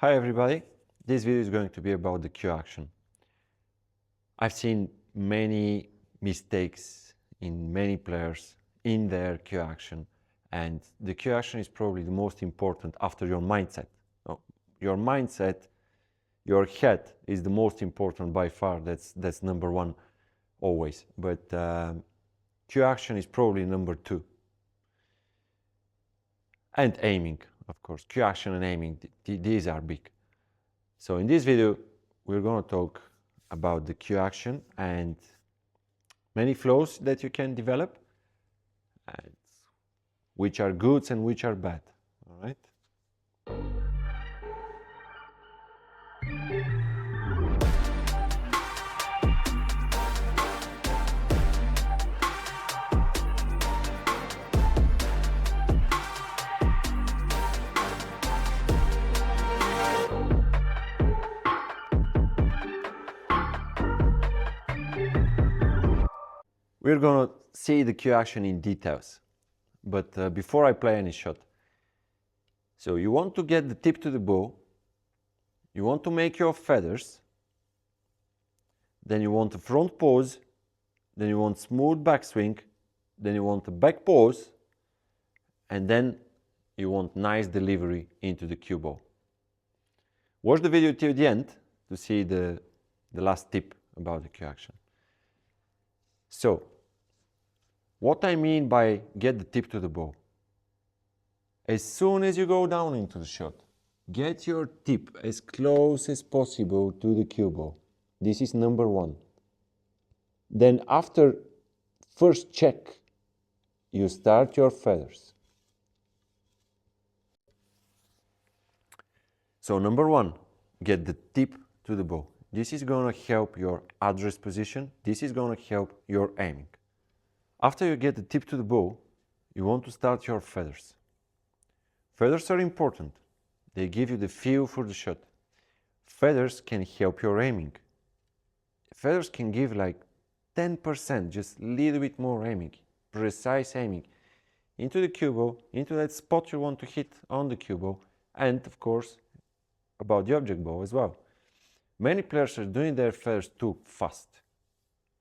Hi everybody, this video is going to be about the cue action. I've seen many mistakes in many players in their cue action, and the cue action is probably the most important after your mindset. Your mindset, your head is the most important by far, that's number one always, but cue action is probably number two. And aiming, of course, cue action and aiming, these are big. So in this video, we're going to talk about the cue action and many flows that you can develop, and which are goods and which are bad, all right? We're going to see the cue action in details, but before I play any shot. So you want to get the tip to the bow, you want to make your feathers, then you want a front pose, then you want smooth backswing, then you want a back pose, and then you want nice delivery into the cue ball. Watch the video till the end to see the last tip about the cue action. So, what I mean by get the tip to the bow. As soon as you go down into the shot, get your tip as close as possible to the cue ball. This is number one. Then after first check, you start your feathers. So number one, get the tip to the bow. This is going to help your address position. This is going to help your aiming. After you get the tip to the bow, you want to start your feathers. Feathers are important. They give you the feel for the shot. Feathers can help your aiming. Feathers can give like 10%, just a little bit more aiming, precise aiming, into the cue ball, into that spot you want to hit on the cue ball, and of course, about the object ball as well. Many players are doing their feathers too fast,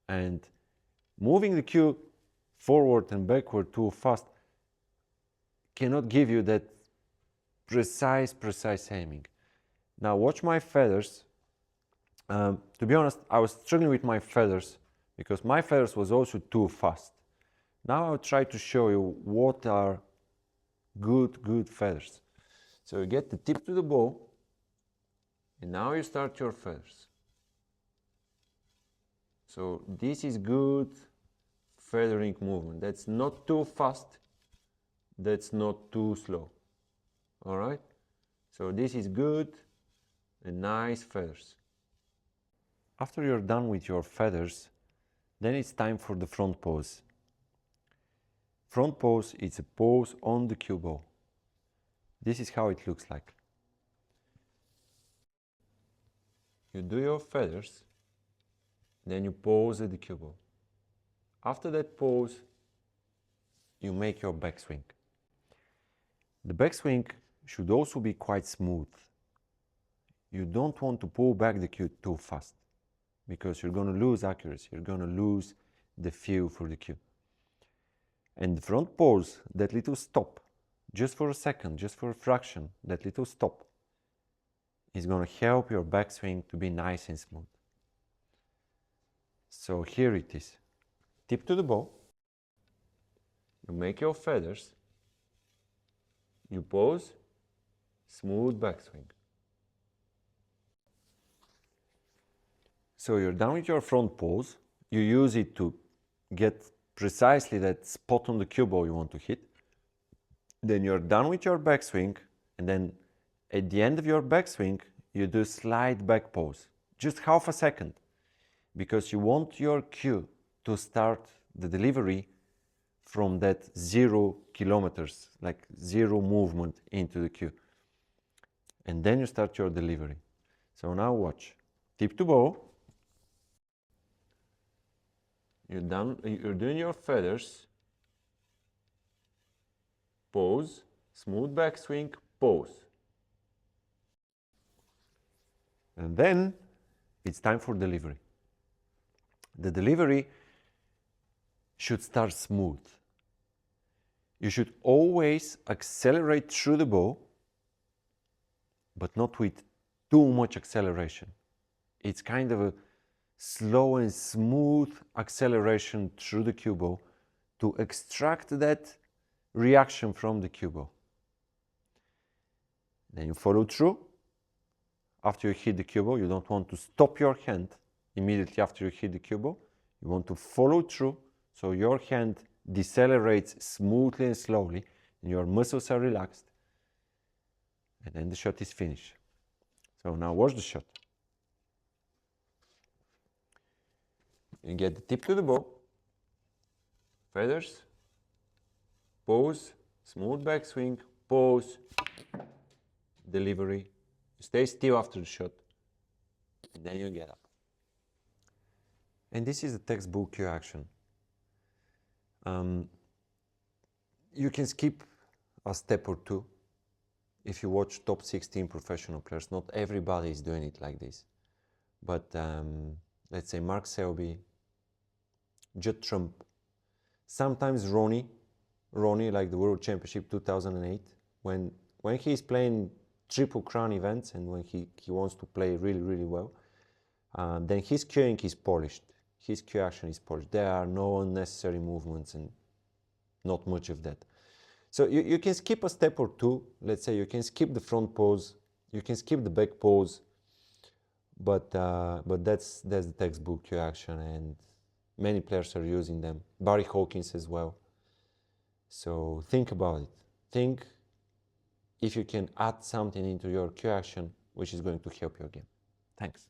and moving the cue forward and backward too fast cannot give you that precise aiming. Now watch my feathers. To be honest, I was struggling with my feathers because my feathers was also too fast. Now I'll try to show you what are good feathers. So you get the tip to the bow, and now you start your feathers. So this is good feathering movement. That's not too fast, that's not too slow. All right? So this is good and nice feathers. After you're done with your feathers, then it's time for the front pose. Front pose is a pose on the cue ball. This is how it looks like. You do your feathers, then you pose at the cue ball. After that pose, you make your backswing. The backswing should also be quite smooth. You don't want to pull back the cue too fast because you're going to lose accuracy, you're going to lose the feel for the cue. And the front pose, that little stop, just for a second, just for a fraction, that little stop is going to help your backswing to be nice and smooth. So here it is. Tip to the bow, you make your feathers, you pose, smooth backswing. So you're done with your front pose, you use it to get precisely that spot on the cue ball you want to hit. Then you're done with your backswing, and then at the end of your backswing, you do slide back pose, just half a second, because you want your cue to start the delivery from that 0 kilometers, like 0 movement into the cue. And then you start your delivery. So now watch. Tip to bow. You're doing your feathers. Pose, smooth backswing, pose. And then it's time for delivery. The delivery should start smooth. You should always accelerate through the bow, but not with too much acceleration. It's kind of a slow and smooth acceleration through the cue bow to extract that reaction from the cue bow. Then you follow through. After you hit the cue bow, you don't want to stop your hand immediately after you hit the cue bow. You want to follow through, so your hand decelerates smoothly and slowly, and your muscles are relaxed, and then the shot is finished. So now watch the shot. You get the tip to the bow, feathers, pose, smooth backswing, pose, delivery. You stay still after the shot, and then you get up. And this is the textbook cue action. You can skip a step or two if you watch top 16 professional players. Not everybody is doing it like this. But let's say Mark Selby, Judd Trump, sometimes Ronnie, like the World Championship 2008, when he's playing Triple Crown events and when he wants to play really, really well, then his cueing is polished. His cue action is polished. There are no unnecessary movements and not much of that. So you can skip a step or two. Let's say you can skip the front pose, you can skip the back pose, but that's the textbook cue action, and many players are using them. Barry Hawkins as well. So think about it. Think if you can add something into your cue action which is going to help your game. Thanks.